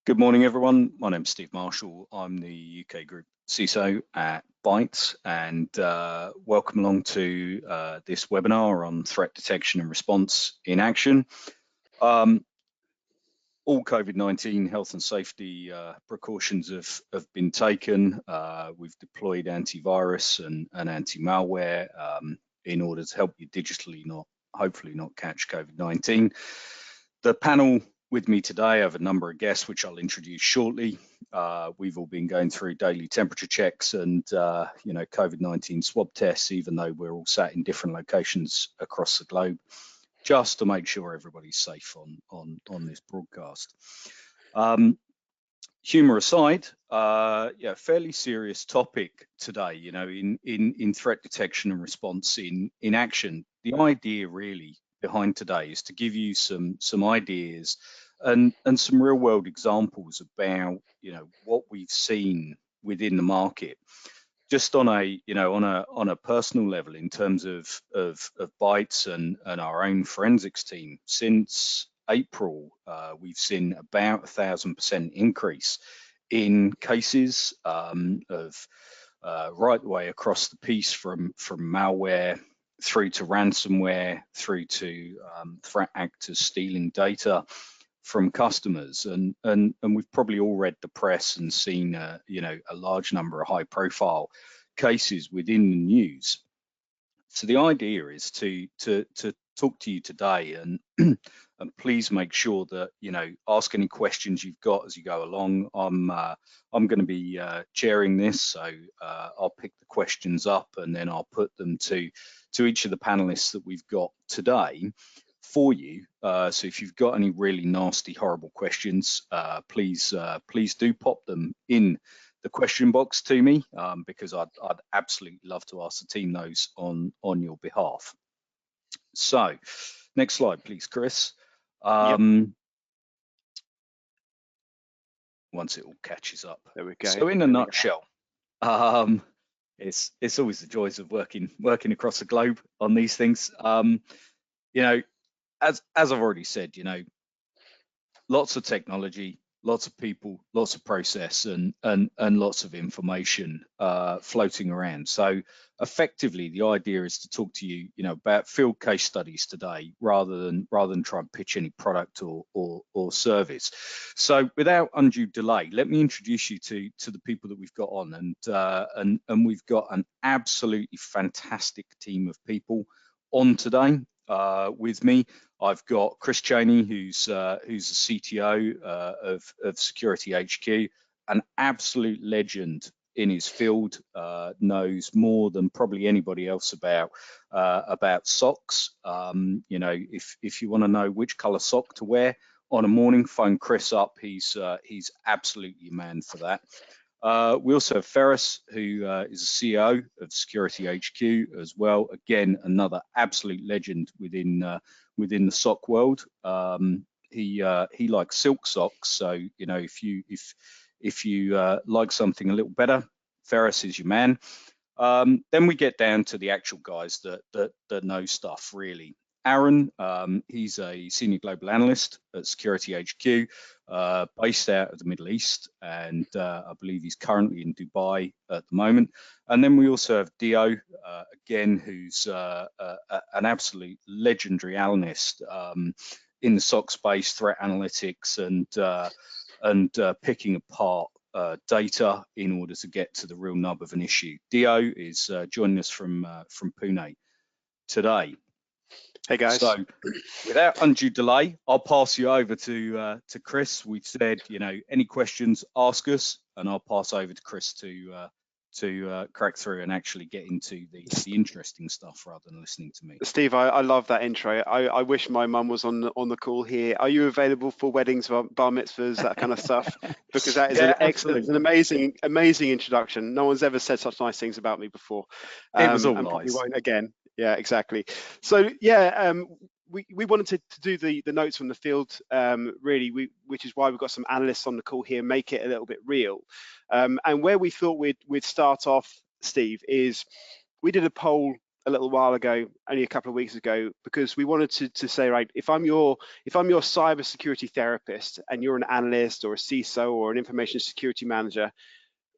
Good morning, everyone. My name's Steve Marshall. I'm the UK Group CISO at Bytes, and welcome along to this webinar on threat detection and response in action. All COVID-19 health and safety precautions have been taken. We've deployed antivirus and anti-malware in order to help you digitally hopefully not catch COVID-19. The panel with me today, I have a number of guests, which I'll introduce shortly. We've all been going through daily temperature checks and COVID-19 swab tests, even though we're all sat in different locations across the globe, just to make sure everybody's safe on this broadcast. Humor aside, fairly serious topic today. In threat detection and response in action. The idea really behind today is to give you some ideas and some real world examples about what we've seen within the market, just on a personal level in terms of Bytes and our own forensics team. Since April, we've seen about 1,000% increase in cases of right the way across the piece, from malware through to ransomware, through to threat actors stealing data from customers, and we've probably all read the press and seen a large number of high-profile cases within the news. So the idea is to talk to you today, and and please make sure that ask any questions you've got as you go along. I'm going to be chairing this, so I'll pick the questions up and then I'll put them to each of the panelists that we've got today for you. So if you've got any really nasty, horrible questions, please do pop them in the question box to me, because I'd absolutely love to ask the team those on your behalf. So next slide, please, Chris. Yep. Once it all catches up. There we go. So in a nutshell, it's always the joys of working across the globe on these things. As I've already said, lots of technology, lots of people, lots of process, and lots of information floating around. So effectively, the idea is to talk to you, about field case studies today, rather than try and pitch any product or service. So without undue delay, let me introduce you to the people that we've got on, and we've got an absolutely fantastic team of people on today. With me, I've got Chris Cheyne, who's the CTO of SecurityHQ, an absolute legend in his field, knows more than probably anybody else about socks. If you want to know which color sock to wear on a morning, phone Chris up. He's absolutely a man for that. We also have Feras, who is the CEO of SecurityHQ as well. Again, another absolute legend within the sock world. He likes silk socks, so if you like something a little better, Feras is your man. Then we get down to the actual guys that know stuff really. Aaron, he's a senior global analyst at SecurityHQ, based out of the Middle East, and I believe he's currently in Dubai at the moment. And then we also have Dio, again, who's an absolute legendary analyst in the SOC space, threat analytics, and picking apart data in order to get to the real nub of an issue. Dio is joining us from Pune today. Hey guys. So without undue delay, I'll pass you over to Chris. We've said, any questions, ask us, and I'll pass over to Chris to crack through and actually get into the interesting stuff rather than listening to me. Steve, I love that intro. I wish my mum was on the call here. Are you available for weddings, bar mitzvahs, that kind of stuff? Because that is an excellent, an amazing introduction. No one's ever said such nice things about me before. It was all and nice. Probably won't again. Yeah, exactly. So yeah, we wanted to do the notes from the field, really, which is why we've got some analysts on the call here, make it a little bit real. And where we thought we'd start off, Steve, is we did a poll a little while ago, only a couple of weeks ago, because we wanted to say, right, if I'm your cybersecurity therapist and you're an analyst or a CISO or an information security manager,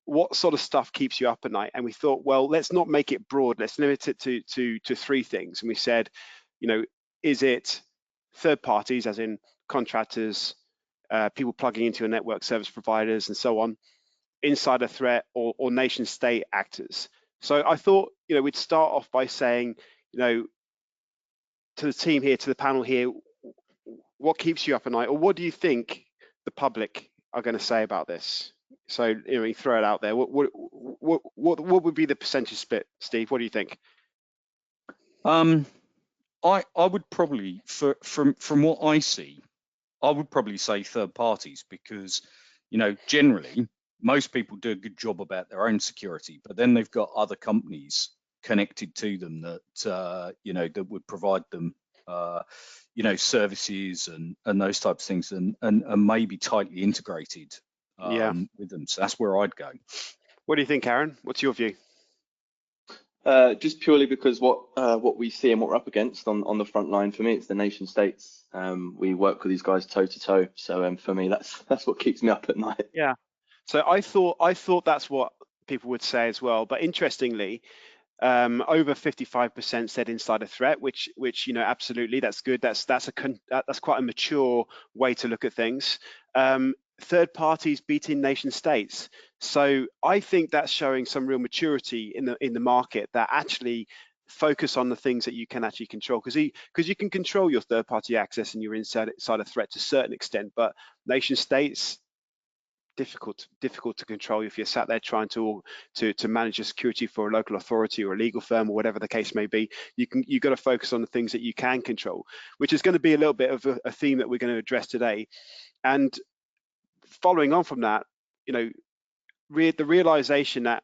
what sort of stuff keeps you up at night? And we thought, well, let's not make it broad. Let's limit it to three things. And we said, is it third parties, as in contractors, people plugging into your network, service providers, and so on, insider threat, or nation state actors? So I thought, we'd start off by saying, to the team here, to the panel here, what keeps you up at night, or what do you think the public are going to say about this? So you throw it out there. What would be the percentage split, Steve? What do you think? I would probably, from what I see, I would probably say third parties, because generally most people do a good job about their own security, but then they've got other companies connected to them that that would provide them services and those types of things, and maybe tightly integrated with them. So that's where I'd go. What do you think, Aaron? What's your view? Just purely because what we see and what we're up against on the front line, for me, it's the nation states. We work with these guys toe to toe. So for me, that's what keeps me up at night. Yeah. So I thought that's what people would say as well. But interestingly, over 55% said insider threat, which absolutely, that's good. That's quite a mature way to look at things. Third parties beating nation states. So I think that's showing some real maturity in the market, that actually focus on the things that you can actually control, because you can control your third party access and your insider threat to a certain extent, but nation states, difficult to control if you're sat there trying to manage your security for a local authority or a legal firm or whatever the case may be. You've got to focus on the things that you can control, which is going to be a little bit of a theme that we're going to address today. And following on from that, the realization that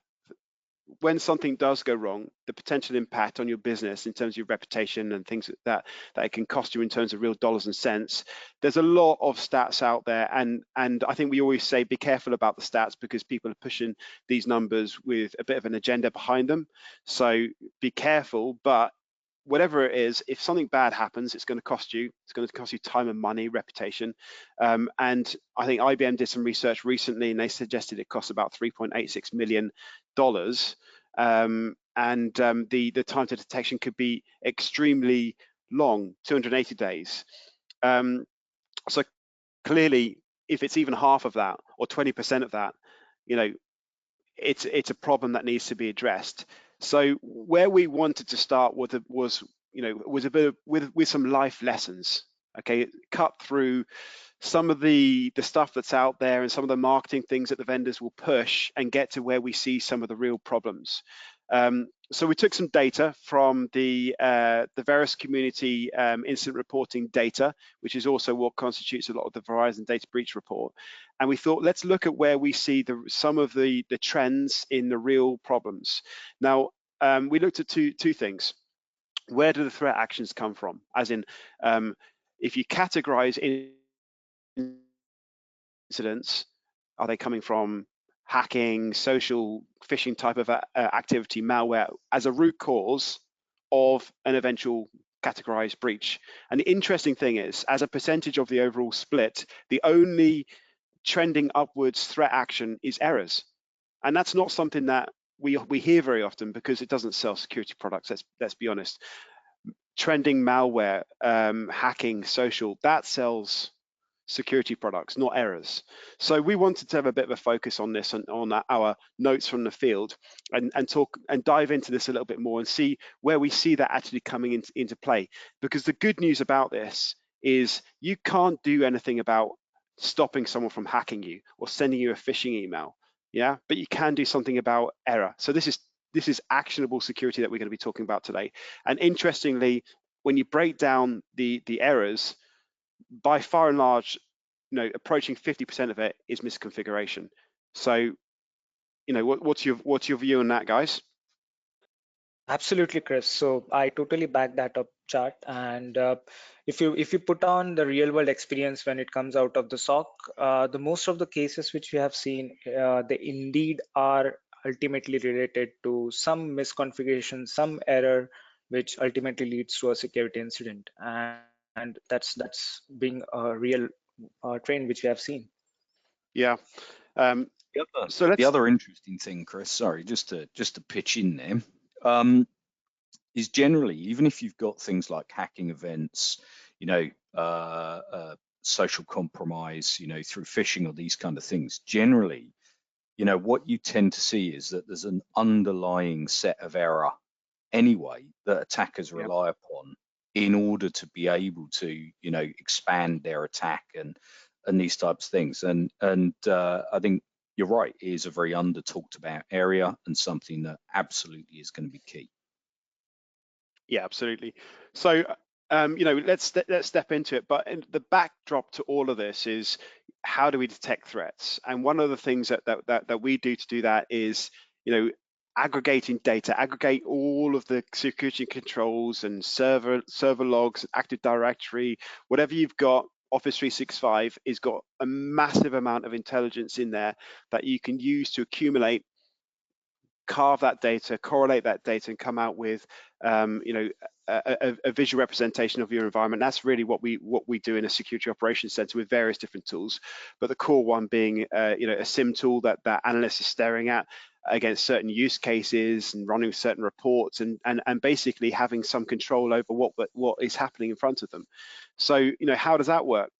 when something does go wrong, the potential impact on your business in terms of your reputation and things that it can cost you in terms of real dollars and cents. There's a lot of stats out there, and I think we always say be careful about the stats, because people are pushing these numbers with a bit of an agenda behind them. So be careful, but whatever it is, if something bad happens, it's going to cost you. It's going to cost you time and money, reputation. And I think IBM did some research recently, and they suggested it costs about $3.86 million. The time to detection could be extremely long, 280 days. So clearly, if it's even half of that or 20% of that, it's a problem that needs to be addressed. So where we wanted to start was a bit with some life lessons. Okay, cut through some of the stuff that's out there and some of the marketing things that the vendors will push, and get to where we see some of the real problems. So we took some data from the Feras community incident reporting data, which is also what constitutes a lot of the Verizon data breach report. And we thought, let's look at where we see some of the trends in the real problems. Now, we looked at two things. Where do the threat actions come from? As in, if you categorize incidents, are they coming from hacking, social phishing type of activity, malware, as a root cause of an eventual categorized breach? And the interesting thing is, as a percentage of the overall split, the only trending upwards threat action is errors. And that's not something that we hear very often, because it doesn't sell security products, let's be honest. Trending malware, hacking, social, that sells security products, not errors. So we wanted to have a bit of a focus on this and on our notes from the field, and talk and dive into this a little bit more and see where we see that actually coming into play. Because the good news about this is you can't do anything about stopping someone from hacking you or sending you a phishing email, yeah, but you can do something about error. So this is actionable security that we're going to be talking about today. And interestingly, when you break down the errors, by far and large, approaching 50% of it is misconfiguration. So, what's your view on that, guys? Absolutely, Chris. So I totally back that up, Chart. And if you put on the real world experience when it comes out of the SOC, the most of the cases which we have seen, they indeed are ultimately related to some misconfiguration, some error which ultimately leads to a security incident. And that's being a real trend which we have seen. Yeah. So The let's. other interesting thing, Chris, sorry, just to pitch in there, is generally, even if you've got things like hacking events, you know, social compromise, you know, through phishing or these kind of things, generally, you know, what you tend to see is that there's an underlying set of error anyway that attackers Yeah. rely upon in order to be able to, you know, expand their attack and these types of things. And I think you're right, it is a very under talked about area and something that absolutely is going to be key. Yeah, absolutely. So, you know, let's step into it. But the backdrop to all of this is, how do we detect threats? And one of the things that we do to do that is, you know, aggregating data, aggregate all of the security controls and server logs, Active Directory, whatever you've got. Office 365 has got a massive amount of intelligence in there that you can use to accumulate, carve that data, correlate that data, and come out with, you know, a visual representation of your environment. That's really what we do in a security operations center with various different tools, but the core one being, you know, a SIM tool that analyst is staring at against certain use cases and running certain reports, and basically having some control over what is happening in front of them. So, you know, how does that work?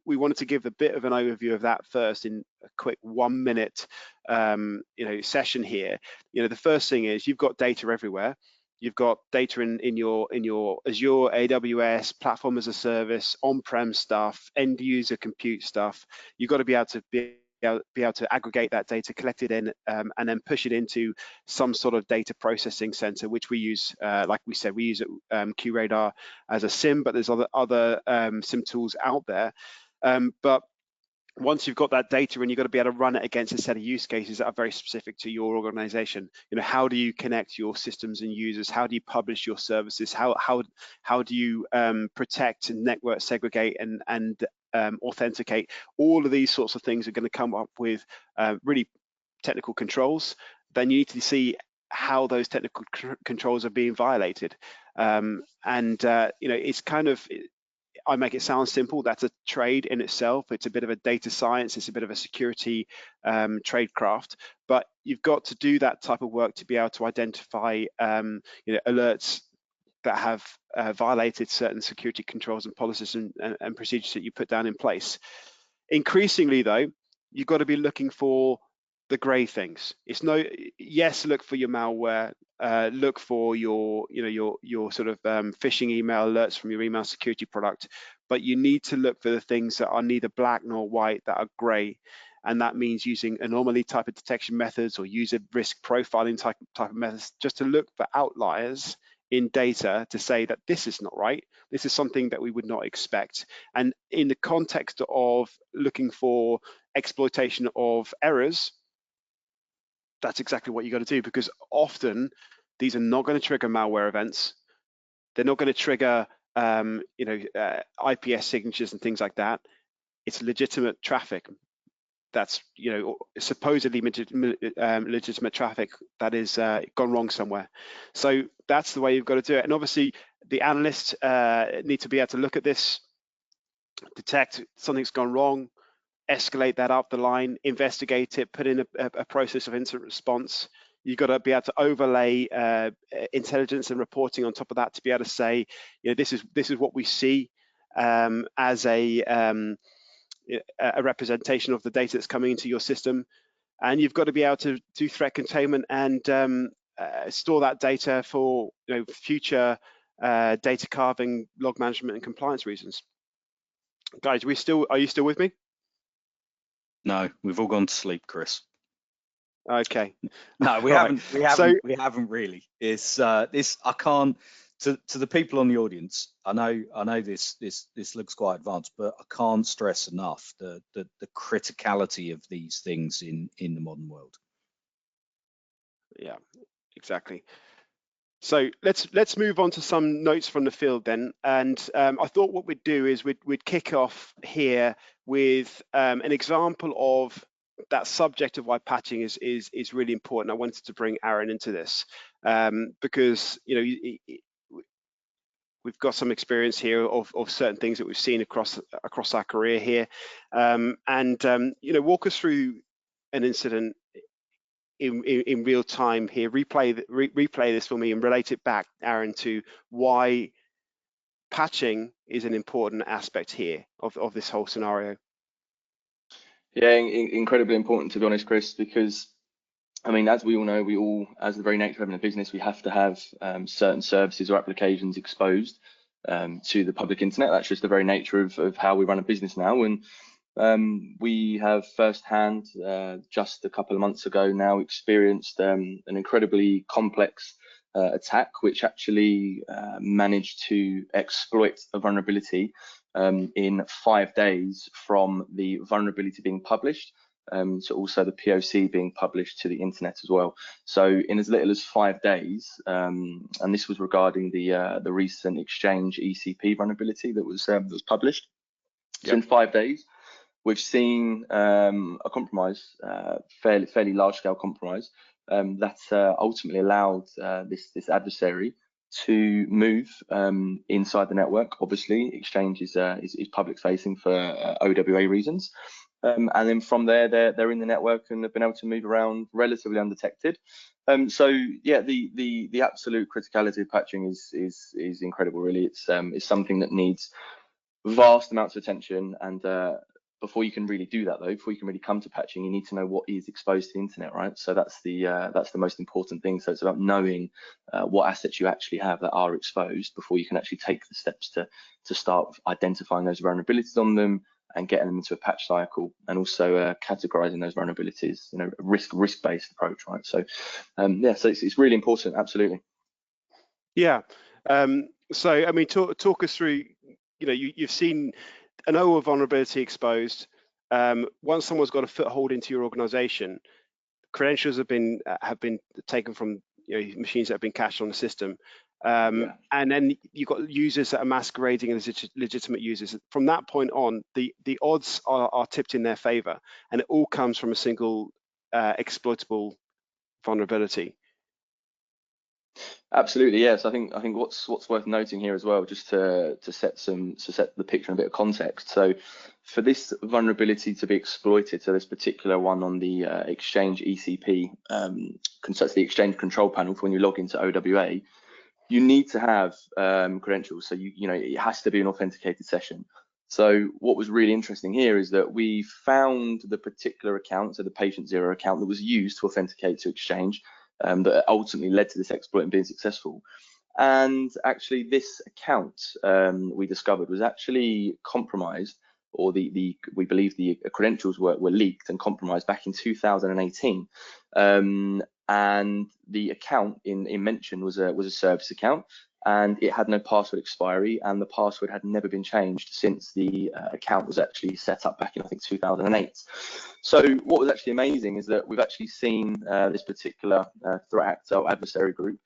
We wanted to give a bit of an overview of that first in a quick 1 minute, you know, session here. You know, the first thing is, you've got data everywhere. You've got data in your Azure, AWS, platform as a service, on-prem stuff, end user compute stuff. You've got to be able to aggregate that data, collect it in, and then push it into some sort of data processing center, which we use, like we said, we use QRadar as a SIM, but there's other SIM tools out there. But once you've got that data, and you've got to be able to run it against a set of use cases that are very specific to your organization. You know, how do you connect your systems and users? How do you publish your services? How do you protect and network segregate and authenticate? All of these sorts of things are going to come up with really technical controls. Then you need to see how those technical controls are being violated. You know, it's kind of, I make it sound simple. That's a trade in itself. It's a bit of a data science. It's a bit of a security tradecraft. But you've got to do that type of work to be able to identify, you know, alerts that have violated certain security controls and policies and procedures that you put down in place. Increasingly, though, you've got to be looking for the grey things. It's no, yes, look for your malware, look for your, you know, your sort of phishing email alerts from your email security product, but you need to look for the things that are neither black nor white, that are grey. And that means using anomaly type of detection methods or user risk profiling type of methods, just to look for outliers in data to say that this is not right. This is something that we would not expect. And in the context of looking for exploitation of errors, that's exactly what you got to do, because often these are not going to trigger malware events. They're not going to trigger you know, IPS signatures and things like that. It's legitimate traffic. That's, you know, supposedly legitimate traffic that is gone wrong somewhere. So that's the way you've got to do it. And obviously the analysts need to be able to look at this, detect something's gone wrong, escalate that up the line, investigate it, put in a process of incident response. You've got to be able to overlay intelligence and reporting on top of that to be able to say, you know, this is what we see as a representation of the data that's coming into your system. And you've got to be able to do threat containment and store that data for, you know, future data carving, log management, and compliance reasons. Guys, are you still with me? No, we've all gone to sleep, Chris. Okay. No, we Right. haven't. We haven't really. It's this. I can't. To the people on the audience, I know this looks quite advanced, but I can't stress enough the criticality of these things in the modern world. Yeah, exactly. So let's move on to some notes from the field then. And I thought what we'd do is we'd kick off here with an example of that subject of why patching is really important. I wanted to bring Aaron into this because, you know, we've got some experience here of certain things that we've seen across our career here, you know, walk us through an incident in real time here. Replay this for me and relate it back, Aaron, to why patching is an important aspect here of this whole scenario. Yeah, incredibly important, to be honest, Chris, because I mean, as we all know, as the very nature of having a business, we have to have certain services or applications exposed to the public internet. That's just the very nature of how we run a business now. And we have firsthand, just a couple of months ago now, experienced an incredibly complex attack, which actually managed to exploit a vulnerability in 5 days from the vulnerability being published. So also the POC being published to the internet as well. So in as little as 5 days, and this was regarding the recent Exchange ECP vulnerability that was published. So in 5 days, we've seen a compromise, fairly large scale compromise, that ultimately allowed this adversary to move inside the network. Obviously, Exchange is public facing for OWA reasons. And then from there, they're in the network and have been able to move around relatively undetected. So yeah, the absolute criticality of patching is incredible. Really, it's something that needs vast amounts of attention. And before you can really do that, though, before you can really come to patching, you need to know what is exposed to the internet, right? So that's the most important thing. So it's about knowing what assets you actually have that are exposed before you can actually take the steps to start identifying those vulnerabilities on them and getting them into a patch cycle, and also categorizing those vulnerabilities, you know, risk-based approach, right? So yeah, so it's really important, absolutely. Yeah. So I mean, talk us through, you know, you've seen an OWA vulnerability exposed. Once someone's got a foothold into your organization, credentials have been taken from, you know, machines that have been cached on the system. And then you've got users that are masquerading as legitimate users. From that point on, the odds are tipped in their favor, and it all comes from a single exploitable vulnerability. Absolutely, yes. I think what's worth noting here as well, just to set the picture in a bit of context. So for this vulnerability to be exploited, so this particular one on the Exchange ECP, so it's the Exchange control panel for when you log into OWA, you need to have credentials. So you know, it has to be an authenticated session. So what was really interesting here is that we found the particular account, so the patient zero account that was used to authenticate to Exchange, that ultimately led to this exploit and being successful. And actually this account, we discovered, was actually compromised, or we believe the credentials were leaked and compromised back in 2018. And the account in mention was a service account, and it had no password expiry, and the password had never been changed since the account was actually set up back in, I think, 2008. So what was actually amazing is that we've actually seen this particular threat actor or adversary group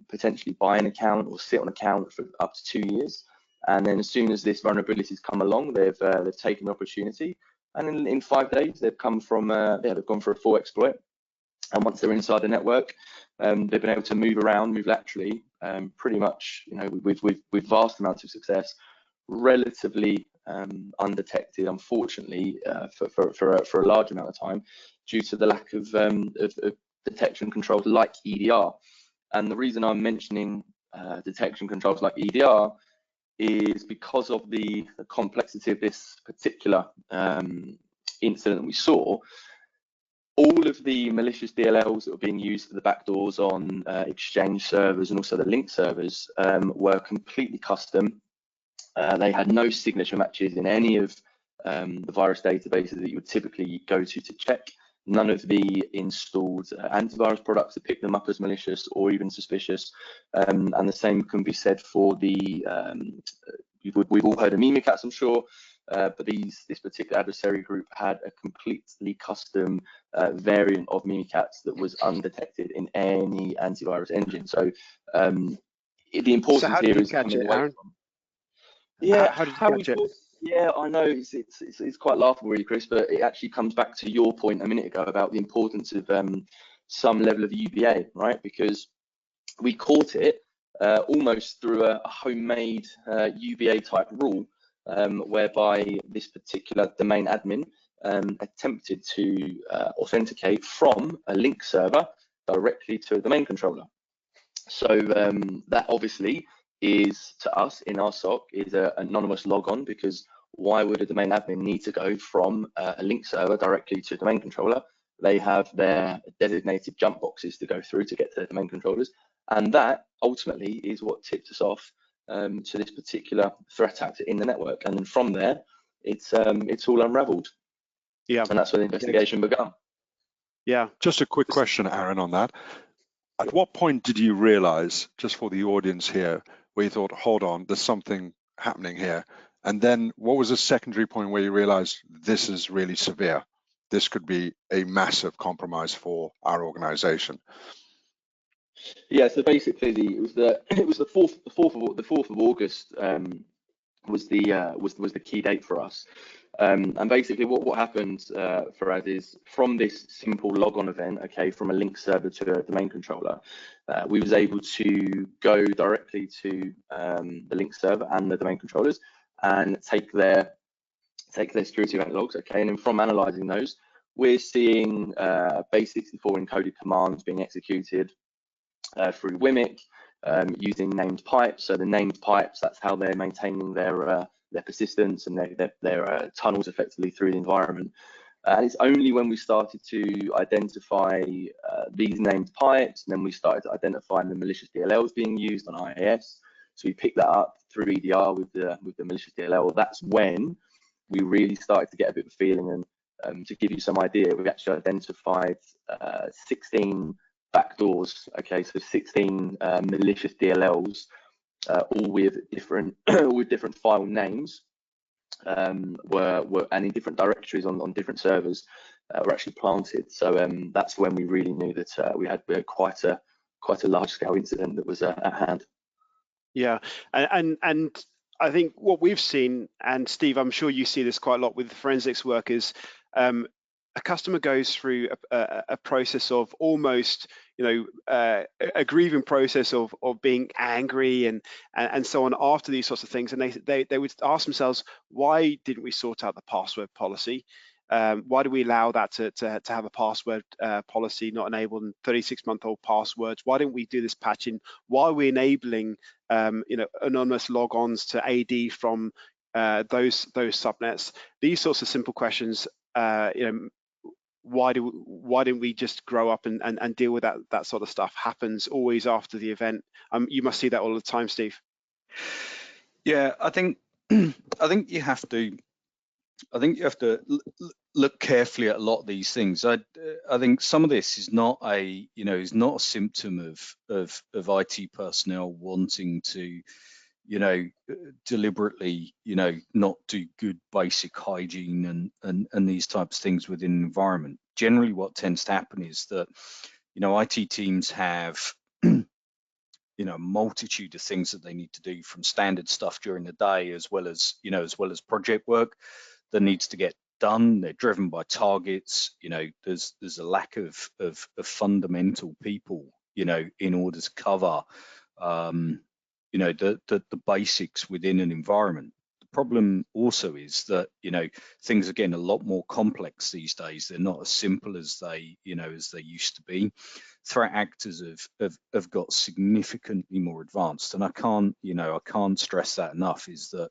potentially buy an account or sit on an account for up to 2 years, and then as soon as this vulnerability's come along, they've taken the opportunity, and in 5 days they've gone for a full exploit. And once they're inside the network, they've been able to move around, move laterally, pretty much, you know, with vast amounts of success, relatively undetected, unfortunately, for a large amount of time, due to the lack of detection controls like EDR. And the reason I'm mentioning detection controls like EDR is because of the complexity of this particular incident we saw. All of the malicious DLLs that were being used for the backdoors on Exchange servers and also the link servers were completely custom. They had no signature matches in any of the virus databases that you would typically go to check. None of the installed antivirus products that pick them up as malicious or even suspicious. And the same can be said for the, we've all heard of Mimikatz, I'm sure. But this particular adversary group had a completely custom variant of Mimikatz that was undetected in any antivirus engine. So the importance here is coming away from. Yeah, how did you catch it? Yeah, I know it's quite laughable, really, Chris, but it actually comes back to your point a minute ago about the importance of some level of UBA, right? Because we caught it almost through a homemade UVA type rule, whereby this particular domain admin attempted to authenticate from a link server directly to a domain controller. So that obviously is, to us in our SOC, is an anonymous logon, because why would a domain admin need to go from a link server directly to a domain controller? They have their designated jump boxes to go through to get to their domain controllers. And that ultimately is what tipped us off to this particular threat actor in the network. And then from there, it's all unraveled. Yeah. And that's where the investigation began. Yeah. Just a quick question, Aaron, on that. At what point did you realize, just for the audience here, where you thought, hold on, there's something happening here? And then what was the secondary point where you realized this is really severe? This could be a massive compromise for our organization. Yeah, so basically it was the 4th of August was the key date for us. And basically what happened for us is, from this simple logon event, okay, from a link server to a domain controller, we was able to go directly to the link server and the domain controllers and take their security event logs, okay, and then from analyzing those, we're seeing base64 encoded commands being executed through WIMIC using named pipes. So the named pipes, that's how they're maintaining their persistence and their tunnels effectively through the environment. And it's only when we started to identify these named pipes, and then we started to identify the malicious DLLs being used on IAS. So we picked that up through EDR with the malicious DLL. That's when we really started to get a bit of a feeling. And to give you some idea, we actually identified 16 backdoors, okay, so 16 malicious DLLs, all with different file names, were and in different directories on different servers, were actually planted. So that's when we really knew that we had quite a large scale incident that was at hand. Yeah, and I think what we've seen, and Steve, I'm sure you see this quite a lot with forensics work, is a customer goes through a process of almost, a grieving process of being angry and so on after these sorts of things, and they would ask themselves, why didn't we sort out the password policy? Why do we allow that to have a password policy not enabled in 36-month-old passwords? Why didn't we do this patching? Why are we enabling anonymous logons to AD from those subnets? These sorts of simple questions. Why didn't we just grow up and deal with that sort of stuff? Happens always after the event. You must see that all the time, Steve. Yeah, I think you have to look carefully at a lot of these things. I think some of this is not a symptom of IT personnel wanting to deliberately not do good basic hygiene and these types of things within an environment. Generally what tends to happen is that IT teams have a multitude of things that they need to do, from standard stuff during the day as well as project work that needs to get done. They're driven by targets. There's a lack of fundamental people in order to cover the basics within an environment. The problem also is that things are getting a lot more complex these days. They're not as simple as they used to be. Threat actors have got significantly more advanced, and I can't stress that enough, is that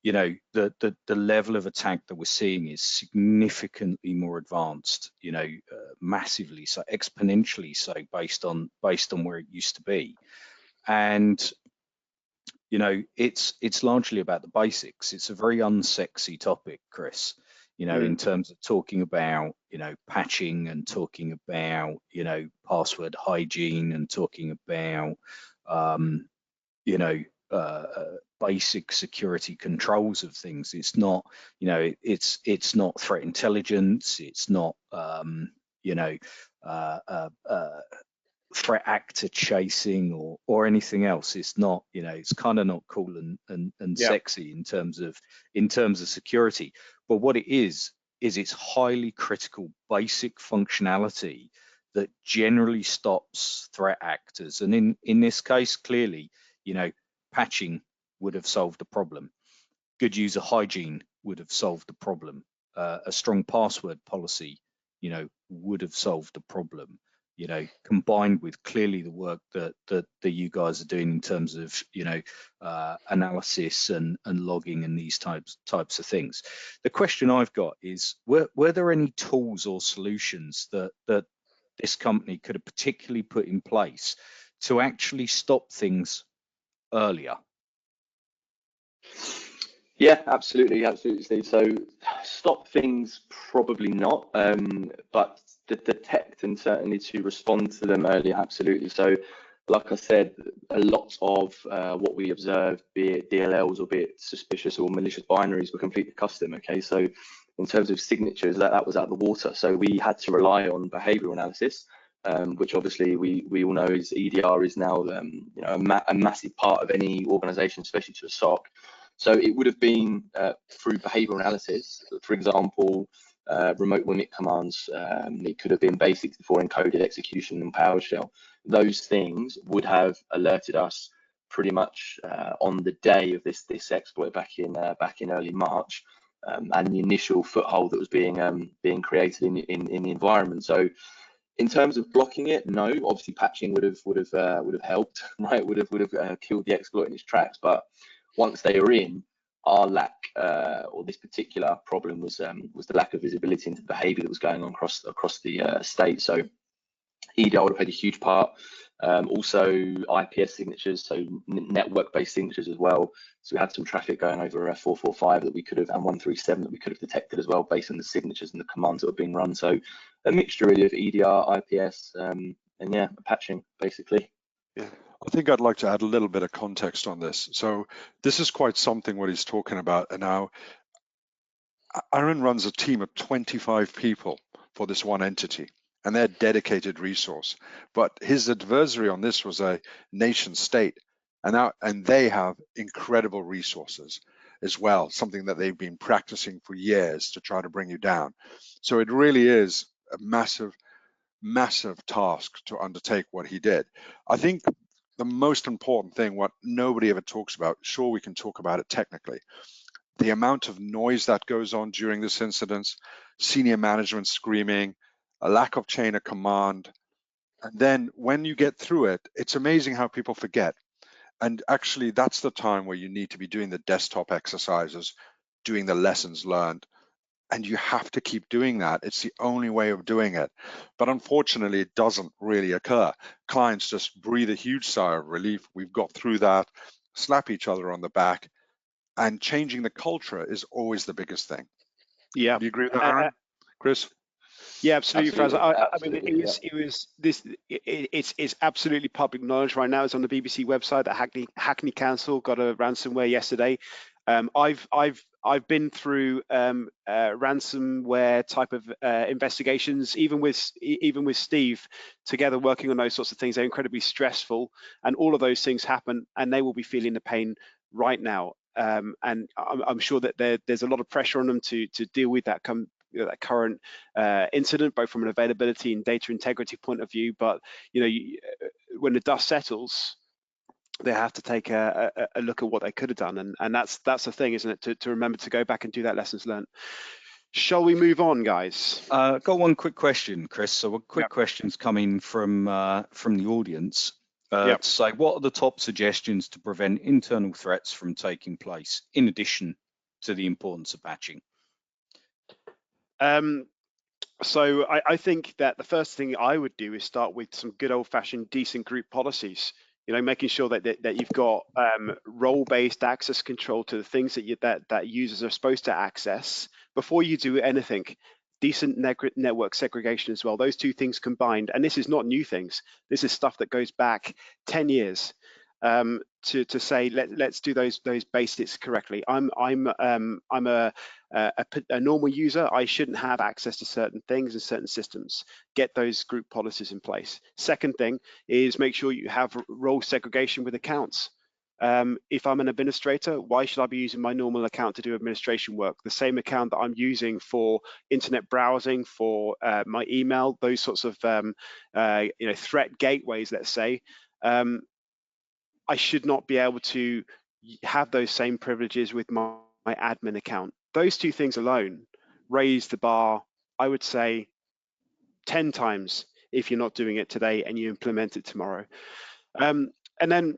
the level of attack that we're seeing is significantly more advanced, massively so, exponentially so, based on where it used to be. And it's largely about the basics. It's a very unsexy topic, Chris, in terms of talking about, patching and talking about, password hygiene and talking about, basic security controls of things. It's not, it's not threat intelligence. It's not, threat actor chasing or anything else. It's not, it's kind of not cool and sexy in terms of security. But what it is it's highly critical basic functionality that generally stops threat actors. And in this case, clearly, patching would have solved the problem. Good user hygiene would have solved the problem. A strong password policy, would have solved the problem. Combined with clearly the work that you guys are doing in terms of analysis and logging and these types of things. The question I've got is, were there any tools or solutions that this company could have particularly put in place to actually stop things earlier? Yeah, absolutely, Steve. So stop things, probably not, but to detect and certainly to respond to them earlier, absolutely. So like I said, a lot of what we observed, be it DLLs or be it suspicious or malicious binaries, were completely custom. Okay, so in terms of signatures, that was out of the water. So we had to rely on behavioral analysis, which obviously we all know is EDR is now a massive part of any organization, especially to a SOC. So it would have been through behavioral analysis, for example, remote WIMIT commands. It could have been base64 encoded execution and PowerShell. Those things would have alerted us pretty much on the day of this exploit back in early March, and the initial foothold that was being created in the environment. So in terms of blocking it, no. Obviously, patching would have helped, right? Would have killed the exploit in its tracks, but once they were in, our lack or this particular problem was the lack of visibility into the behavior that was going on across the state. So EDR would have played a huge part. Also IPS signatures, so network-based signatures as well. So we had some traffic going over 445 that we could have, and 137 that we could have detected as well, based on the signatures and the commands that were being run. So a mixture really of EDR, IPS, and yeah, patching basically. Yeah. I think I'd like to add a little bit of context on this. So this is quite something what he's talking about. And now Aaron runs a team of 25 people for this one entity, and they're dedicated resource. But his adversary on this was a nation state, and they have incredible resources as well, something that they've been practicing for years to try to bring you down. So it really is a massive task to undertake what he did. I think the most important thing, what nobody ever talks about, sure, we can talk about it technically, the amount of noise that goes on during this incident, senior management screaming, a lack of chain of command. And then when you get through it, it's amazing how people forget. And actually, that's the time where you need to be doing the desktop exercises, doing the lessons learned. And you have to keep doing that. It's the only way of doing it. But unfortunately, it doesn't really occur. Clients just breathe a huge sigh of relief. We've got through that, slap each other on the back, and changing the culture is always the biggest thing. Yeah. Do you agree with that, Aaron? Chris? Yeah, absolutely, Feras. I mean, it's absolutely public knowledge right now. It's on the BBC website that Hackney Council got a ransomware yesterday. I've been through ransomware type of investigations, even with Steve together, working on those sorts of things. They're incredibly stressful, and all of those things happen, and they will be feeling the pain right now. And I'm sure that there's a lot of pressure on them to deal with that current incident, both from an availability and data integrity point of view. But when the dust settles, they have to take a look at what they could have done, and that's the thing, isn't it? To remember to go back and do that lessons learned. Shall we move on, guys? Got one quick question, Chris. So a quick question's coming from the audience. To say, what are the top suggestions to prevent internal threats from taking place, in addition to the importance of patching? So I think that the first thing I would do is start with some good old-fashioned decent group policies. Making sure that you've got role-based access control to the things that users are supposed to access before you do anything. Decent network segregation as well. Those two things combined, and this is not new things. This is stuff that goes back 10 years. To say let's do those basics correctly. I'm a normal user. I shouldn't have access to certain things and certain systems. Get those group policies in place. Second thing is make sure you have role segregation with accounts. If I'm an administrator, why should I be using my normal account to do administration work? The same account that I'm using for internet browsing, for my email, those sorts of threat gateways, let's say, I should not be able to have those same privileges with my admin account. Those two things alone raise the bar, I would say, 10 times if you're not doing it today and you implement it tomorrow. And then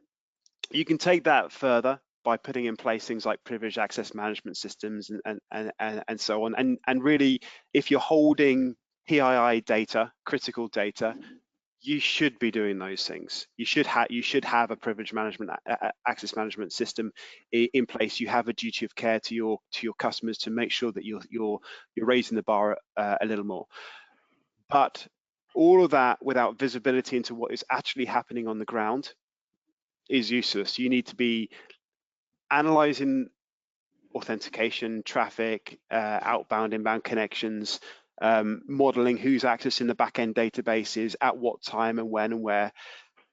you can take that further by putting in place things like privileged access management systems and so on. And really, if you're holding PII data, critical data, you should be doing those things. You should have a privileged management access management system in place. You have a duty of care to your customers to make sure that you're raising the bar a little more. But all of that without visibility into what is actually happening on the ground is useless. You need to be analyzing authentication, traffic, outbound, inbound connections, modeling who's accessing the back-end databases at what time and when and where.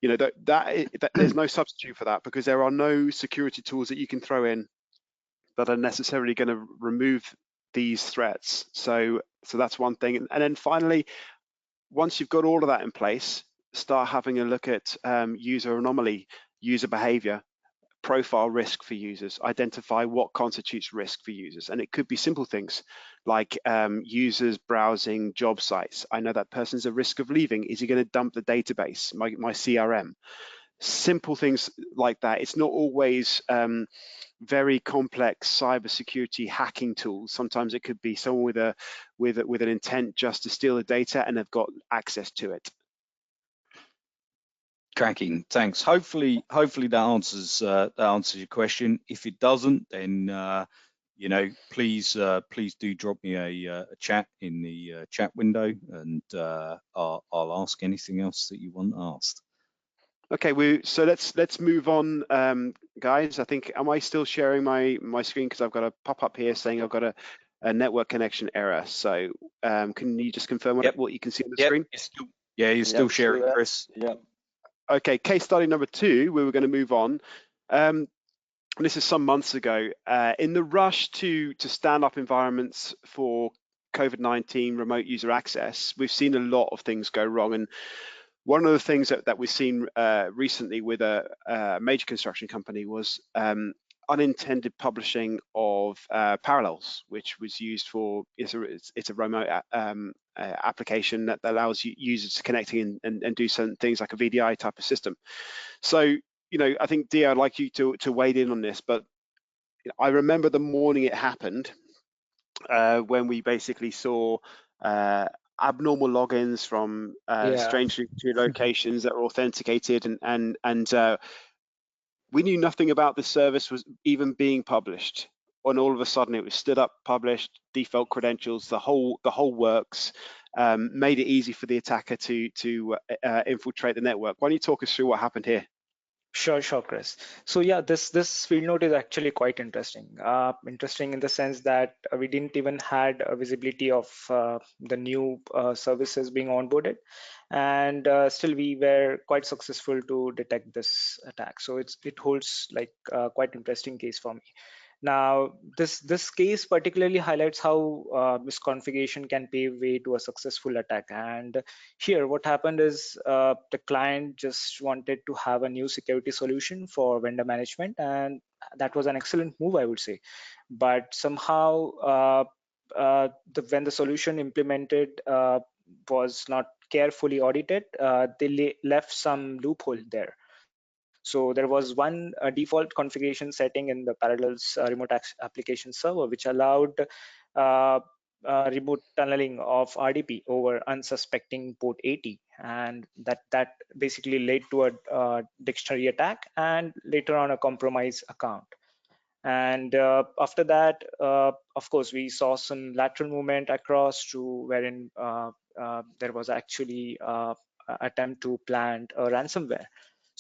You know, that there's no substitute for that, because there are no security tools that you can throw in that are necessarily going to remove these threats. So that's one thing. And then finally, once you've got all of that in place, start having a look at user anomaly, user behavior, profile risk for users, identify what constitutes risk for users. And it could be simple things like users browsing job sites. I know that person's at risk of leaving. Is he going to dump the database, my CRM? Simple things like that. It's not always very complex cybersecurity hacking tools. Sometimes it could be someone with an intent just to steal the data and they've got access to it. Cracking, thanks. Hopefully that answers your question. If it doesn't, then please do drop me a chat in the chat window, and I'll ask anything else that you want asked. Okay, so let's move on, guys. I think, am I still sharing my screen, because I've got a pop-up here saying I've got a network connection error. So can you just confirm what you can see on the screen? You're still sharing, Chris. Yeah. Okay, case study number 2, we were going to move on. This is some months ago. In the rush to stand up environments for COVID-19 remote user access, we've seen a lot of things go wrong. And one of the things that we've seen recently with a major construction company was unintended publishing of parallels, which was used for, it's a remote application that allows users to connect in and do certain things like a VDI type of system. So, I think, Dia, I'd like you to wade in on this, but I remember the morning it happened when we basically saw abnormal logins from strangely locations that were authenticated, and we knew nothing about this service was even being published. And all of a sudden it was stood up, published, default credentials, the whole works, made it easy for the attacker to infiltrate the network. Why don't you talk us through what happened here? Sure, Chris. So yeah, this field note is actually quite interesting. Interesting in the sense that we didn't even had a visibility of the new services being onboarded, and still we were quite successful to detect this attack. So it holds like quite interesting case for me. Now, this case particularly highlights how misconfiguration can pave way to a successful attack. And here, what happened is the client just wanted to have a new security solution for vendor management, and that was an excellent move, I would say. But somehow, when the solution implemented was not carefully audited, they left some loophole there. So there was one default configuration setting in the Parallels remote application server, which allowed remote tunneling of RDP over unsuspecting port 80, and that basically led to a dictionary attack and later on a compromised account. And after that, of course, we saw some lateral movement across to wherein there was actually attempt to plant a ransomware.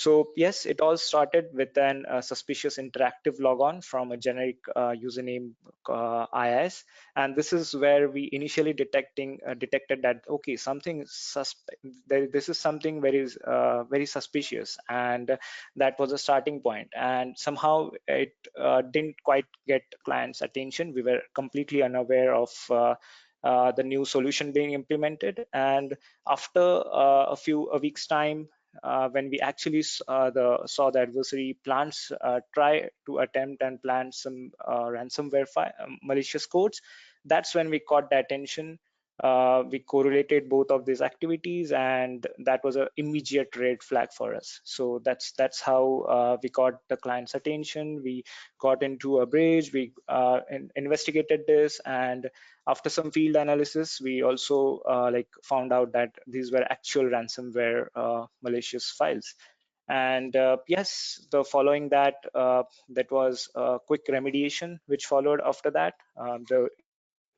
So yes, it all started with an suspicious interactive logon from a generic username IIS, and this is where we initially detected that okay, something this is something very suspicious, and that was a starting point. And somehow it didn't quite get clients' attention. We were completely unaware of the new solution being implemented, and after a weeks time, when we actually saw the adversary plans try to attempt and plan some ransomware malicious codes, that's when we caught the attention. We correlated both of these activities, and that was an immediate red flag for us. So that's how we got the client's attention. We got into a bridge, we investigated this, and after some field analysis, we also found out that these were actual ransomware malicious files. And yes, the following that, that was a quick remediation which followed after that. The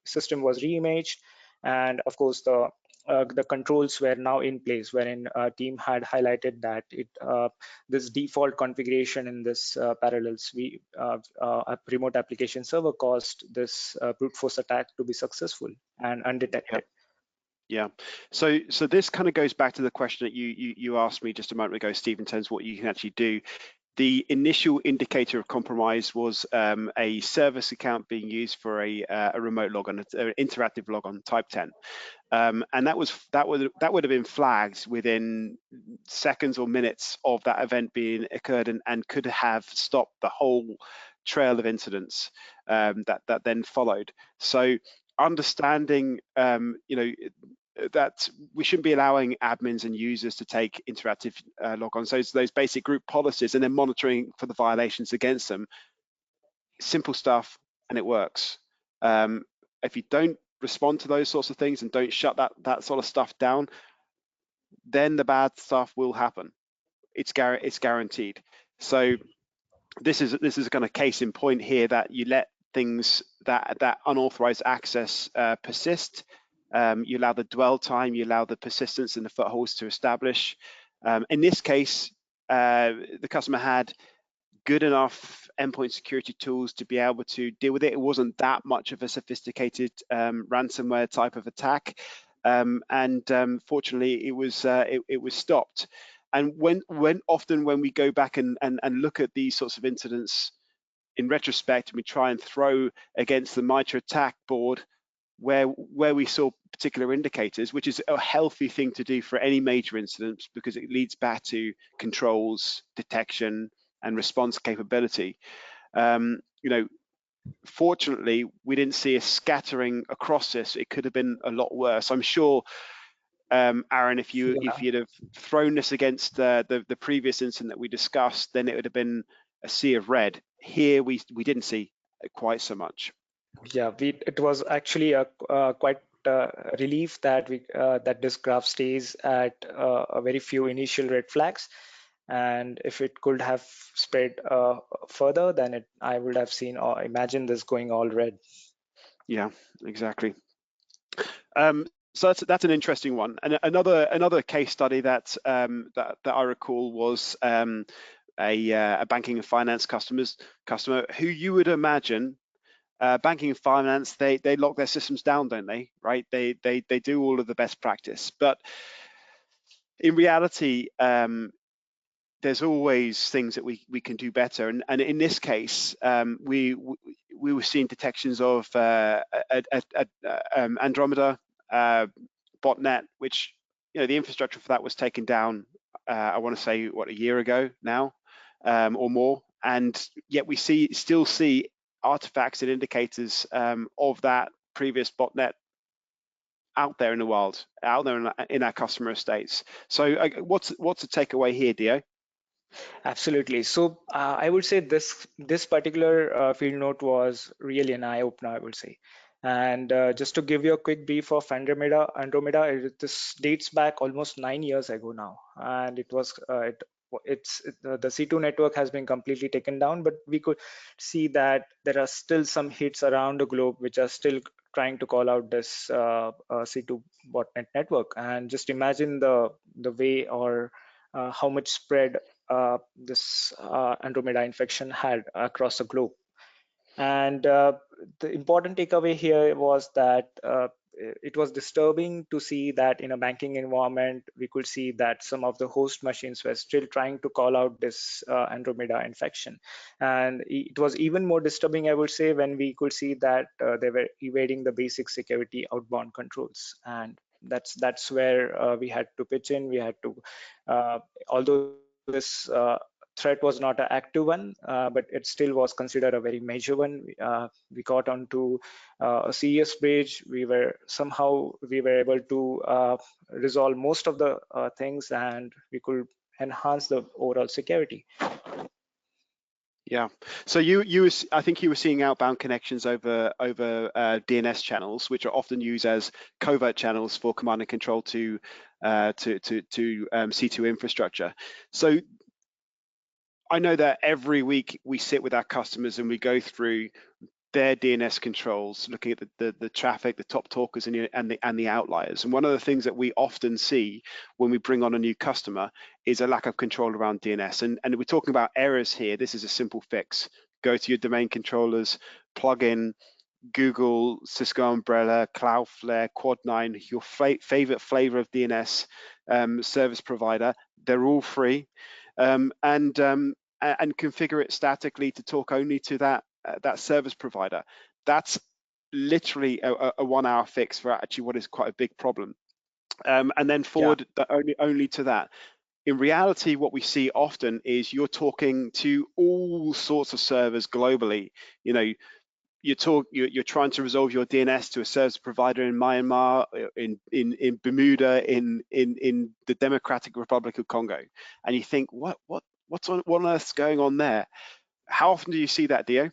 system was reimaged, and of course the controls were now in place, wherein team had highlighted that this default configuration in this parallels a remote application server caused this brute force attack to be successful and undetected. Yeah. So this kind of goes back to the question that you asked me just a moment ago, Steve, in terms of what you can actually do. The initial indicator of compromise was a service account being used for a remote logon, an interactive logon type 10. And that would have been flagged within seconds or minutes of that event being occurred, and could have stopped the whole trail of incidents that then followed. So understanding, that we shouldn't be allowing admins and users to take interactive logons, those basic group policies, and then monitoring for the violations against them. Simple stuff, and it works. If you don't respond to those sorts of things and don't shut that sort of stuff down, then the bad stuff will happen. It's guaranteed. So this is a kind of case in point here, that you let things that unauthorized access persist. You allow the dwell time, you allow the persistence and the footholds to establish. In this case, the customer had good enough endpoint security tools to be able to deal with it. It wasn't that much of a sophisticated ransomware type of attack, and fortunately, it was stopped. And often when we go back and look at these sorts of incidents in retrospect, and we try and throw against the MITRE attack board where we saw particular indicators, which is a healthy thing to do for any major incident, because it leads back to controls, detection, and response capability. Fortunately, we didn't see a scattering across this. It could have been a lot worse. I'm sure, Aaron, if you'd have thrown this against the previous incident that we discussed, then it would have been a sea of red. Here, we didn't see quite so much. Yeah, it was actually a quite relief that that this graph stays at a very few initial red flags, and if it could have spread further, then I would have seen or imagined this going all red. Yeah, exactly. So that's an interesting one. And another case study that I recall was a banking and finance customer who you would imagine, banking and finance, they lock their systems down, don't they? Right? They do all of the best practice, but in reality, there's always things that we can do better. And in this case, we were seeing detections of Andromeda botnet, which, the infrastructure for that was taken down, I want to say, a year ago now, or more. And yet we still see artifacts and indicators of that previous botnet out there in the wild, out there in our customer estates. So what's the takeaway here, Dio? Absolutely. So I would say this particular field note was really an eye opener, I would say. And just to give you a quick brief of Andromeda, this dates back almost 9 years ago now, and it was the C2 network has been completely taken down, but we could see that there are still some hits around the globe which are still trying to call out this C2 botnet network. And just imagine the way or how much spread this Andromeda infection had across the globe. And the important takeaway here was that it was disturbing to see that in a banking environment, we could see that some of the host machines were still trying to call out this Andromeda infection. And it was even more disturbing, I would say, when we could see that they were evading the basic security outbound controls. And that's where we had to pitch in. We had to, although this threat was not an active one, but it still was considered a very major one. We got onto a serious breach. We were able to resolve most of the things, and we could enhance the overall security. Yeah. So I think you were seeing outbound connections over DNS channels, which are often used as covert channels for command and control to C2 infrastructure. So I know that every week we sit with our customers and we go through their DNS controls, looking at the traffic, the top talkers, and the outliers. And one of the things that we often see when we bring on a new customer is a lack of control around DNS. And we're talking about errors here. This is a simple fix. Go to your domain controllers, plug in Google, Cisco Umbrella, Cloudflare, Quad9, your favorite flavor of DNS service provider. They're all free, and configure it statically to talk only to that service provider. That's literally a 1 hour fix for actually what is quite a big problem. And then forward only to that. In reality, what we see often is you're talking to all sorts of servers globally. You know, you're trying to resolve your DNS to a service provider in Myanmar, in Bermuda, in the Democratic Republic of Congo, and you think, what on earth's going on there? How often do you see that, Dio?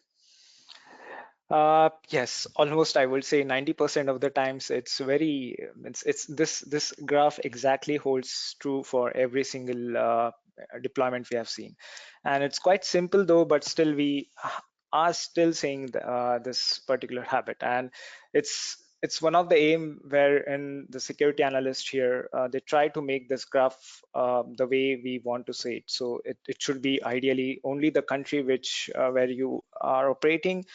Yes, almost I would say 90% of the times it's this graph exactly holds true for every single deployment we have seen. And it's quite simple though, but still we are still seeing this particular habit. And it's one of the aim where in the security analyst here, they try to make this graph the way we want to see it. So it should be ideally only the country which where you are operating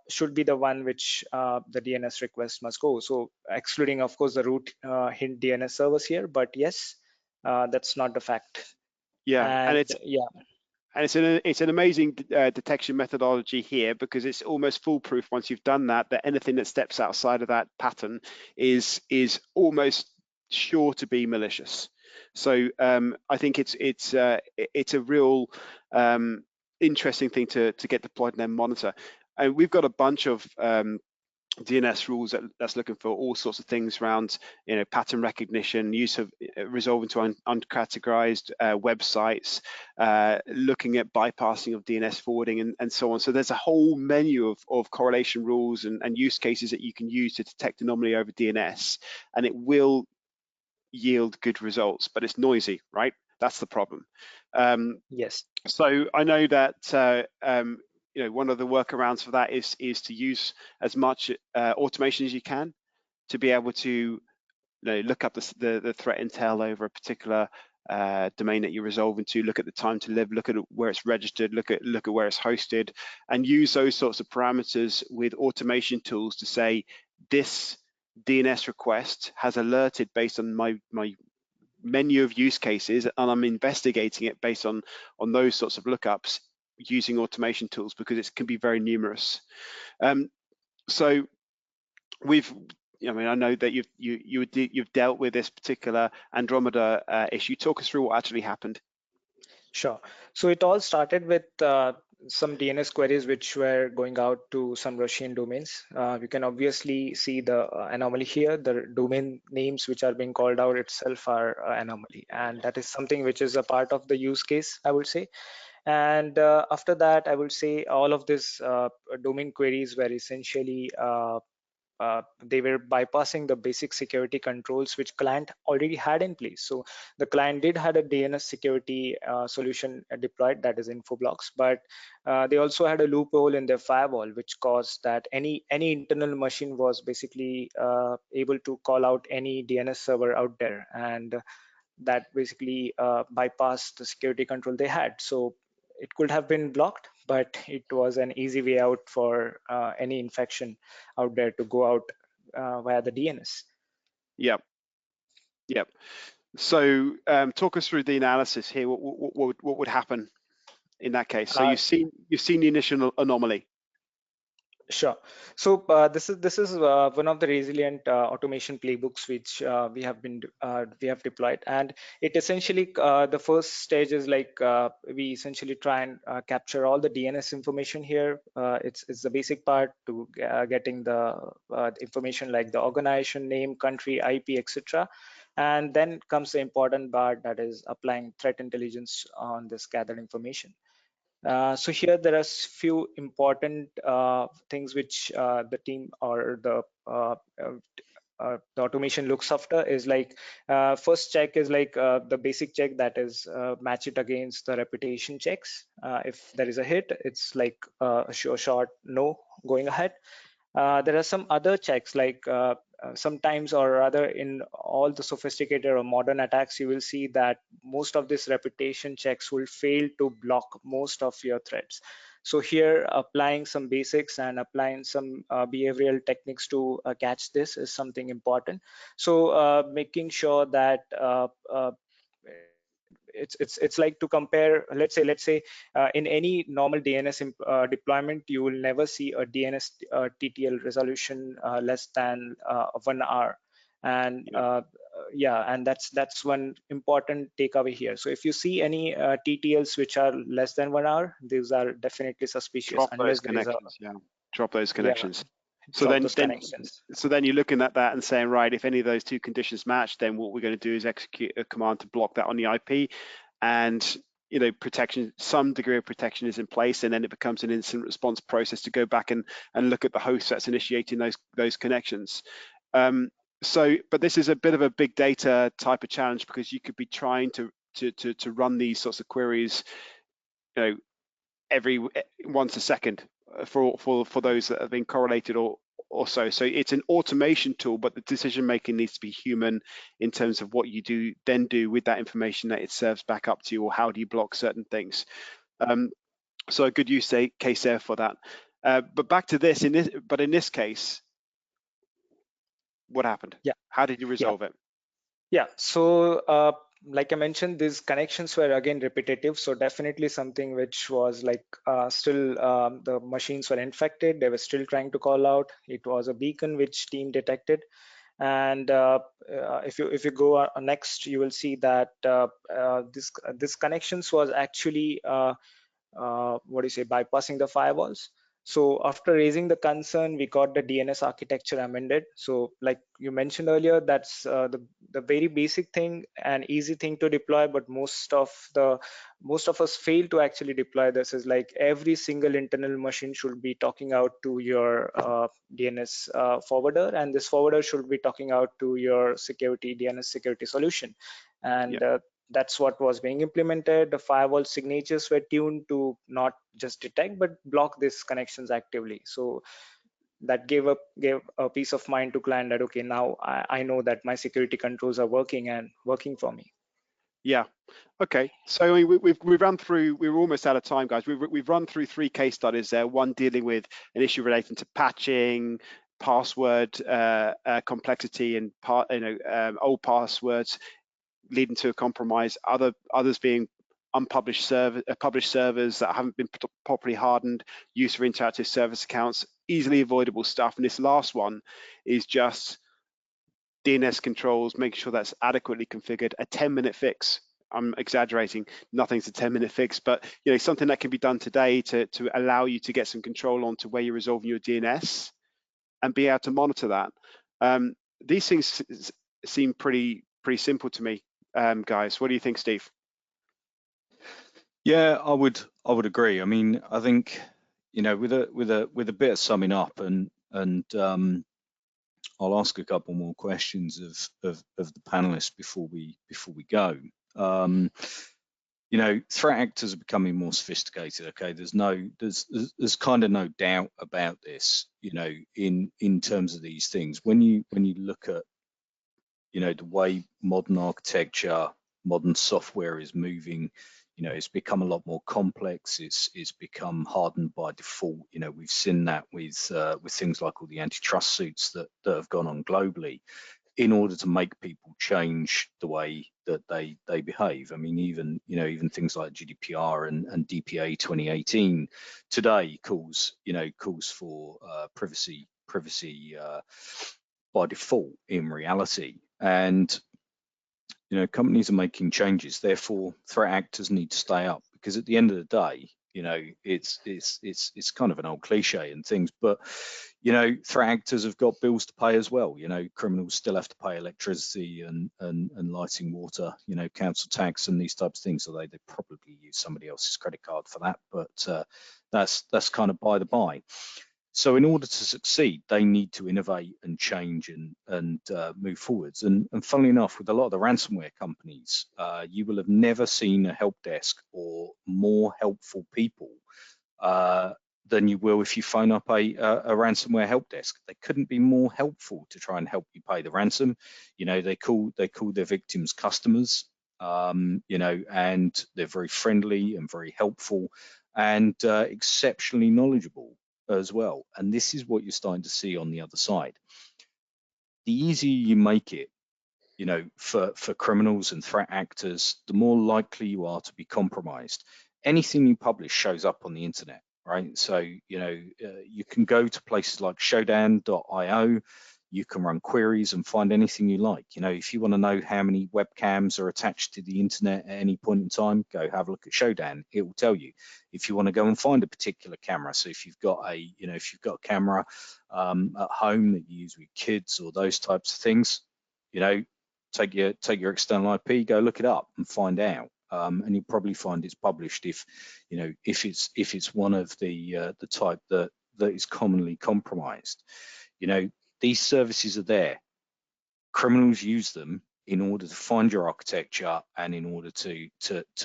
should be the one which the DNS request must go. So excluding, of course, the root hint DNS servers here, but yes, that's not the fact. Yeah, and it's an amazing detection methodology here, because it's almost foolproof once you've done that anything that steps outside of that pattern is almost sure to be malicious. So I think it's a real interesting thing to get deployed and then monitor. And we've got a bunch of DNS rules that's looking for all sorts of things around, pattern recognition, use of resolving to uncategorized websites, looking at bypassing of DNS forwarding, and so on. So there's a whole menu of correlation rules and use cases that you can use to detect anomaly over DNS, and it will yield good results, but it's noisy, right? That's the problem. Yes. So I know that one of the workarounds for that is to use as much automation as you can to be able to look up the threat intel over a particular domain that you're resolving to, look at the time to live, look at where it's registered, look at where it's hosted, and use those sorts of parameters with automation tools to say this DNS request has alerted based on my menu of use cases, and I'm investigating it based on those sorts of lookups using automation tools, because it can be very numerous. So I know that you've dealt with this particular Andromeda issue. Talk us through what actually happened. Sure. So it all started with some DNS queries which were going out to some Russian domains. You can obviously see the anomaly here. The domain names which are being called out itself are anomaly, and that is something which is a part of the use case, I would say. And after that, I would say all of these domain queries were essentially they were bypassing the basic security controls which client already had in place. So the client did had a DNS security solution deployed, that is Infoblox, but they also had a loophole in their firewall which caused that any internal machine was basically able to call out any DNS server out there. And that basically bypassed the security control they had. So it could have been blocked, but it was an easy way out for any infection out there to go out via the DNS. Yep. So talk us through the analysis here. What would happen in that case? So you've seen the initial anomaly. Sure. So this is one of the resilient automation playbooks which we have deployed, and it essentially the first stage is like we essentially try and capture all the DNS information here. It's the basic part to getting the information like the organization name, country, IP, etc. And then comes the important part, that is applying threat intelligence on this gathered information. So here there are few important things which the team or the automation looks after is like first check is like the basic check, that is match it against the reputation checks. If there is a hit, it's like a sure shot no going ahead. There are some other checks like sometimes, or rather in all the sophisticated or modern attacks, you will see that most of these reputation checks will fail to block most of your threats. So here applying some basics and applying some behavioral techniques to catch this is something important. So making sure that it's like to compare, let's say in any normal DNS deployment, you will never see a DNS TTL resolution less than 1 hour. And and that's one important takeaway here. So if you see any TTLs which are less than 1 hour, these are definitely suspicious. Drop those connections. Drop those connections. So then you're looking at that and saying, right, if any of those two conditions match, then what we're going to do is execute a command to block that on the IP, and protection, some degree of protection is in place, and then it becomes an incident response process to go back and look at the host that's initiating those connections. But this is a bit of a big data type of challenge, because you could be trying to run these sorts of queries, every once a second for those that have been correlated or so. So it's an automation tool, but the decision making needs to be human in terms of what you do with that information that it serves back up to you, or how do you block certain things. So a good use case there for that. But back to this, in this case, what happened? Yeah. How did you resolve it? Yeah. So like I mentioned, these connections were again repetitive. So definitely something which was like still the machines were infected. They were still trying to call out. It was a beacon which team detected. And if you go next, you will see that this connections was actually bypassing the firewalls. So after raising the concern, we got the DNS architecture amended. So like you mentioned earlier, that's the very basic thing and easy thing to deploy, but most of us fail to actually deploy this. Is like every single internal machine should be talking out to your DNS forwarder, and this forwarder should be talking out to your DNS security solution. And that's what was being implemented. The firewall signatures were tuned to not just detect but block these connections actively. So that gave a peace of mind to client that okay, now I know that my security controls are working and working for me. Yeah. Okay. So we've run through. We were almost out of time, guys. We've run through 3 case studies there. One dealing with an issue relating to patching, password complexity, and old passwords leading to a compromise. Others being unpublished published servers that haven't been properly hardened, use for interactive service accounts, easily avoidable stuff. And this last one is just DNS controls, making sure that's adequately configured. A 10-minute fix. I'm exaggerating. Nothing's a 10-minute fix, but something that can be done today to allow you to get some control onto where you're resolving your DNS and be able to monitor that. These things seem pretty simple to me. Guys, what do you think, Steve? Yeah, I would agree. I mean, I think with a bit of summing up, and I'll ask a couple more questions of the panelists before we go. Threat actors are becoming more sophisticated. Okay, there's kind of no doubt about this. In terms of these things, when you look at the way modern architecture modern software is moving. You know, it's become a lot more complex. It's become hardened by default. You know, we've seen that with things like all the antitrust suits that have gone on globally, in order to make people change the way that they behave. I mean, even things like GDPR and DPA 2018 today calls for privacy by default in reality. And you know, companies are making changes, therefore threat actors need to stay up, because at the end of the day, you know, it's kind of an old cliche and things, but you know, threat actors have got bills to pay as well. You know, criminals still have to pay electricity and lighting, water, you know, council tax and these types of things, although they probably use somebody else's credit card for that, but that's kind of by the by. So in order to succeed, they need to innovate and change and move forwards. And funnily enough, with a lot of the ransomware companies, you will have never seen a help desk or more helpful people than you will if you phone up a ransomware help desk. They couldn't be more helpful to try and help you pay the ransom. You know, they call their victims customers. You know, and they're very friendly and very helpful and exceptionally knowledgeable as well. And this is what you're starting to see on the other side. The easier you make it, you know, for criminals and threat actors, the more likely you are to be compromised. Anything you publish shows up on the internet, right? So, you know, you can go to places like showdown.io, you can run queries and find anything you like. You know, if you want to know how many webcams are attached to the internet at any point in time, go have a look at Showdown. It will tell you. If you want to go and find a particular camera, so if you've got a camera at home that you use with kids or those types of things, you know, take your external IP, go look it up and find out. And you'll probably find it's published if it's one of the type that is commonly compromised. You know, these services are there. Criminals use them in order to find your architecture and in order to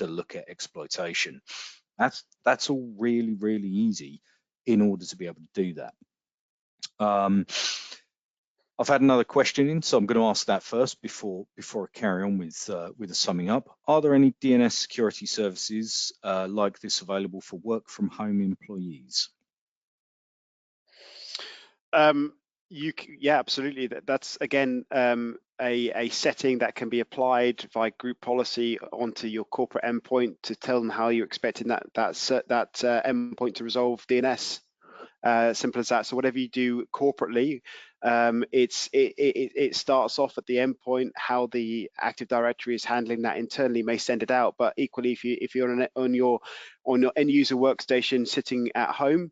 look at exploitation. That's all really, really easy in order to be able to do that. I've had another question in, so I'm going to ask that first before I carry on with the summing up. Are there any DNS security services like this available for work from home employees? Yeah, absolutely. That's again a setting that can be applied via group policy onto your corporate endpoint to tell them how you're expecting that endpoint to resolve DNS. Simple as that. So whatever you do corporately, it starts off at the endpoint. How the Active Directory is handling that internally may send it out, but equally, if you're on your end user workstation sitting at home,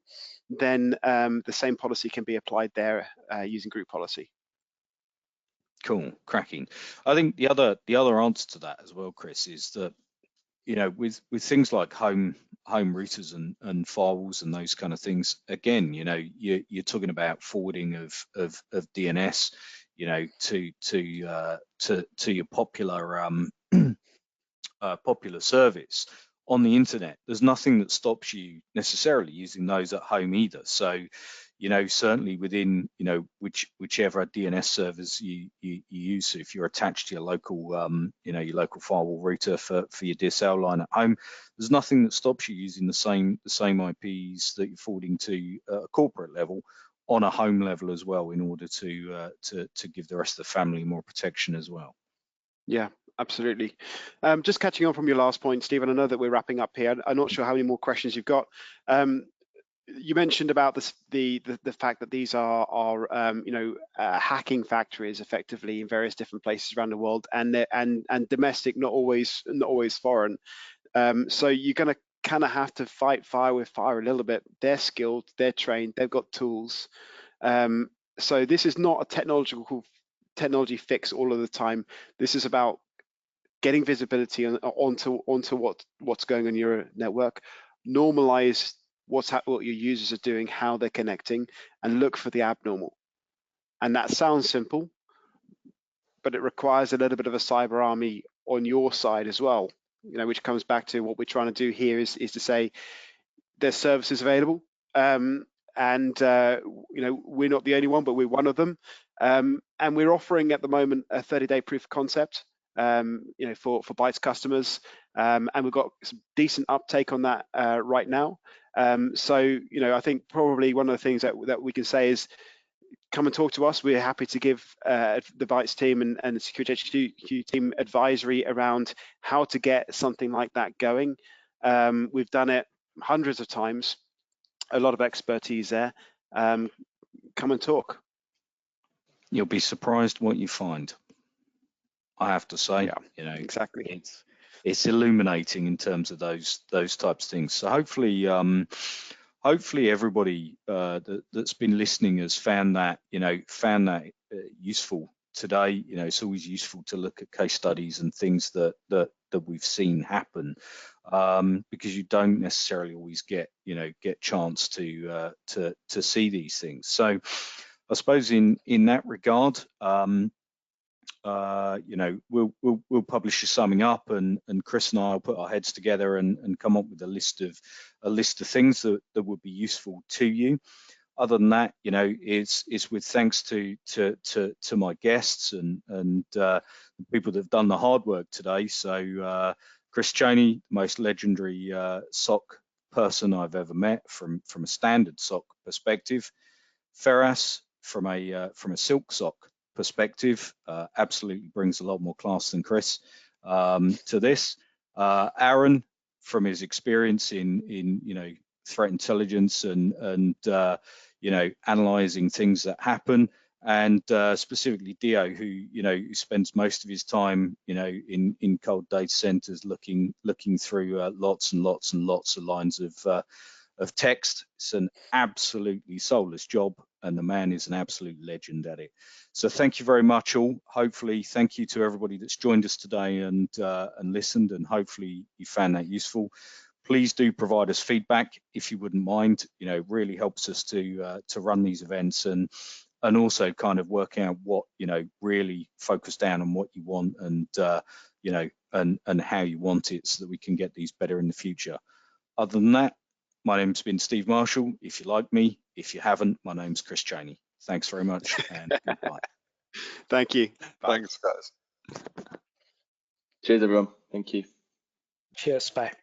then the same policy can be applied there using group policy. Cool, cracking. I think the other answer to that as well, Chris, is that, you know, with things like home routers and firewalls and those kind of things, again, you know, you're talking about forwarding of DNS, you know, to your popular popular service on the internet. There's nothing that stops you necessarily using those at home either. So, you know, certainly within, you know, whichever DNS servers you use. So if you're attached to your local, you know, your local firewall router for your DSL line at home, there's nothing that stops you using the same IPs that you're forwarding to a corporate level on a home level as well, in order to give the rest of the family more protection as well. Yeah, absolutely. Just catching on from your last point, Stephen, I know that we're wrapping up here. I'm not sure how many more questions you've got. You mentioned about this, the fact that these are you know, hacking factories effectively in various different places around the world, and domestic, not always foreign. So you're going to kind of have to fight fire with fire a little bit. They're skilled, they're trained, they've got tools. So this is not a technology fix all of the time. This is about getting visibility onto what's going on in your network, normalize what your users are doing, how they're connecting, and look for the abnormal. And that sounds simple, but it requires a little bit of a cyber army on your side as well, you know, which comes back to what we're trying to do here is to say there's services available, and you know, we're not the only one, but we're one of them, and we're offering at the moment a 30-day proof of concept. for Bytes customers, and we've got some decent uptake on that right now. So I think probably one of the things that we can say is, come and talk to us. We're happy to give the Bytes team and the SecurityHQ team advisory around how to get something like that going. We've done it hundreds of times, a lot of expertise there. Come and talk. You'll be surprised what you find, I have to say. Yeah, exactly. It's illuminating in terms of those types of things. So hopefully everybody that's been listening has found that useful today. It's always useful to look at case studies and things that we've seen happen, because you don't necessarily always get chance to see these things. So I suppose in that regard, we'll publish a summing up, and Chris and I will put our heads together and come up with a list of things that would be useful to you. Other than that, it's with thanks to my guests and the people that have done the hard work today. So Chris Cheyne, the most legendary SOC person I've ever met from a standard SOC perspective. Feras, from a silk SOC perspective, absolutely brings a lot more class than Chris to this. Aaron, from his experience in threat intelligence and analyzing things that happen, and specifically Dio, who who spends most of his time in cold data centers looking through lots and lots and lots of lines of text. It's an absolutely soulless job, and the man is an absolute legend at it. So thank you very much all. Hopefully, thank you to everybody that's joined us today and listened, and hopefully you found that useful. Please do provide us feedback if you wouldn't mind. It really helps us to run these events and also kind of work out what really focus down on what you want and and how you want it, so that we can get these better in the future. Other than that, my name's been Steve Marshall. If you like me, if you haven't, my name's Chris Cheyne. Thanks very much, and goodbye. Thank you. Bye. Thanks, guys. Cheers, everyone. Thank you. Cheers. Bye.